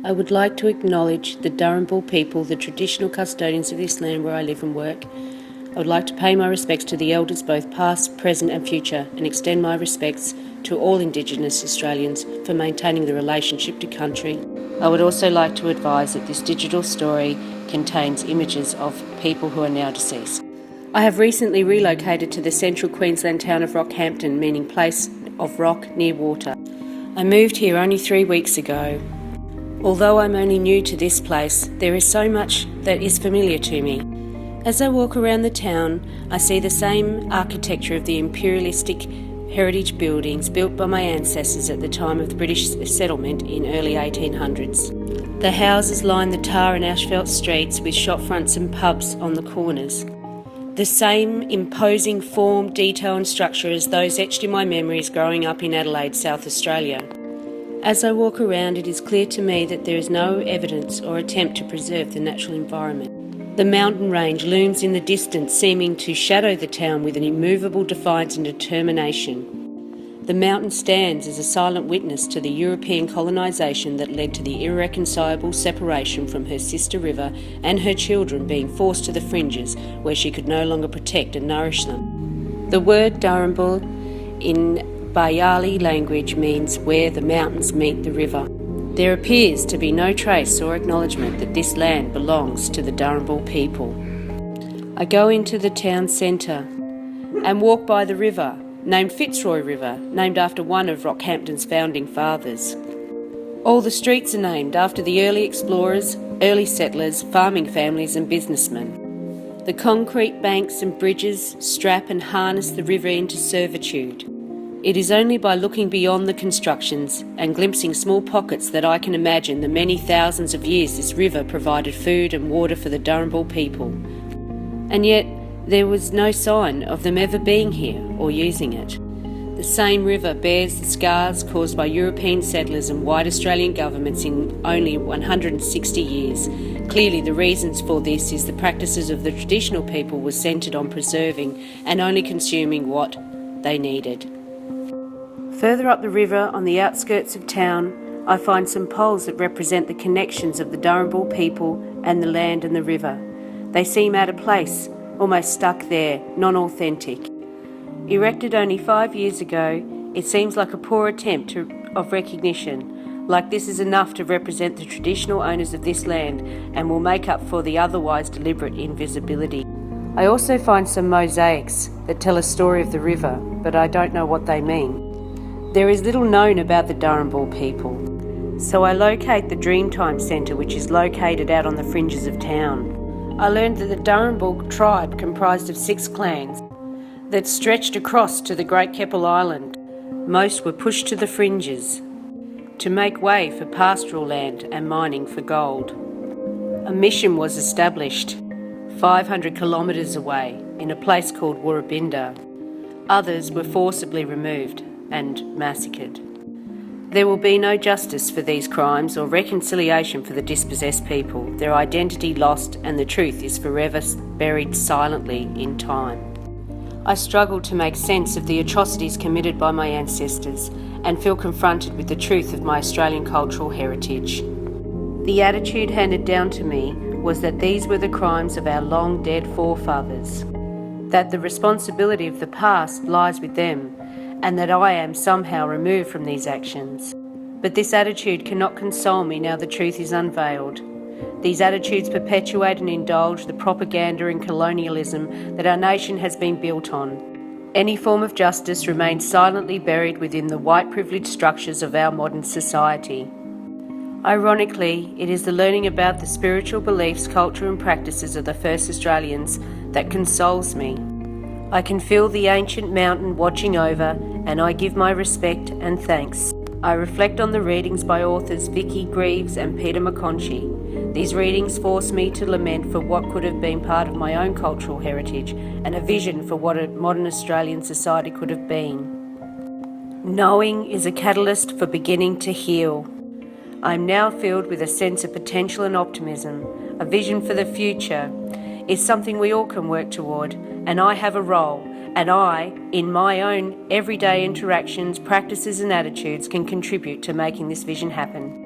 I would like to acknowledge the Darumbal people, the traditional custodians of this land where I live and work. I would like to pay my respects to the elders both past, present and future, and extend my respects to all Indigenous Australians for maintaining the relationship to country. I would also like to advise that this digital story contains images of people who are now deceased. I have recently relocated to the central Queensland town of Rockhampton, meaning place of rock near water. I moved here only 3 weeks ago. Although I'm only new to this place, there is so much that is familiar to me. As I walk around the town, I see the same architecture of the imperialistic heritage buildings built by my ancestors at the time of the British settlement in early 1800s. The houses line the tar and asphalt streets with shop fronts and pubs on the corners. The same imposing form, detail and structure as those etched in my memories growing up in Adelaide, South Australia. As I walk around, it is clear to me that there is no evidence or attempt to preserve the natural environment. The mountain range looms in the distance, seeming to shadow the town with an immovable defiance and determination. The mountain stands as a silent witness to the European colonisation that led to the irreconcilable separation from her sister river and her children being forced to the fringes where she could no longer protect and nourish them. The word Darumbal in Bayali language means where the mountains meet the river. There appears to be no trace or acknowledgement that this land belongs to the Darumbal people. I go into the town centre and walk by the river, named Fitzroy River, named after one of Rockhampton's founding fathers. All the streets are named after the early explorers, early settlers, farming families and businessmen. The concrete banks and bridges strap and harness the river into servitude. It is only by looking beyond the constructions and glimpsing small pockets that I can imagine the many thousands of years this river provided food and water for the Darumbal people. And yet, there was no sign of them ever being here or using it. The same river bears the scars caused by European settlers and white Australian governments in only 160 years. Clearly, the reasons for this is the practices of the traditional people were centred on preserving and only consuming what they needed. Further up the river, on the outskirts of town, I find some poles that represent the connections of the Darumbal people and the land and the river. They seem out of place, almost stuck there, non-authentic. Erected only 5 years ago, it seems like a poor attempt of recognition, like this is enough to represent the traditional owners of this land and will make up for the otherwise deliberate invisibility. I also find some mosaics that tell a story of the river, but I don't know what they mean. There is little known about the Darumbal people, so I locate the Dreamtime Centre, which is located out on the fringes of town. I learned that the Darumbal tribe comprised of 6 clans that stretched across to the Great Keppel Island. Most were pushed to the fringes to make way for pastoral land and mining for gold. A mission was established 500 kilometres away in a place called Woorabinda. Others were forcibly removed and massacred. There will be no justice for these crimes or reconciliation for the dispossessed people, their identity lost, and the truth is forever buried silently in time. I struggle to make sense of the atrocities committed by my ancestors and feel confronted with the truth of my Australian cultural heritage. The attitude handed down to me was that these were the crimes of our long dead forefathers, that the responsibility of the past lies with them, and that I am somehow removed from these actions. But this attitude cannot console me now the truth is unveiled. These attitudes perpetuate and indulge the propaganda and colonialism that our nation has been built on. Any form of justice remains silently buried within the white privileged structures of our modern society. Ironically, it is the learning about the spiritual beliefs, culture and practices of the first Australians that consoles me. I can feel the ancient mountain watching over, and I give my respect and thanks. I reflect on the readings by authors Vicky Greaves and Peter McConchie. These readings force me to lament for what could have been part of my own cultural heritage and a vision for what a modern Australian society could have been. Knowing is a catalyst for beginning to heal. I am now filled with a sense of potential and optimism. A vision for the future is something we all can work toward, and I have a role, and I, in my own everyday interactions, practices and attitudes, can contribute to making this vision happen.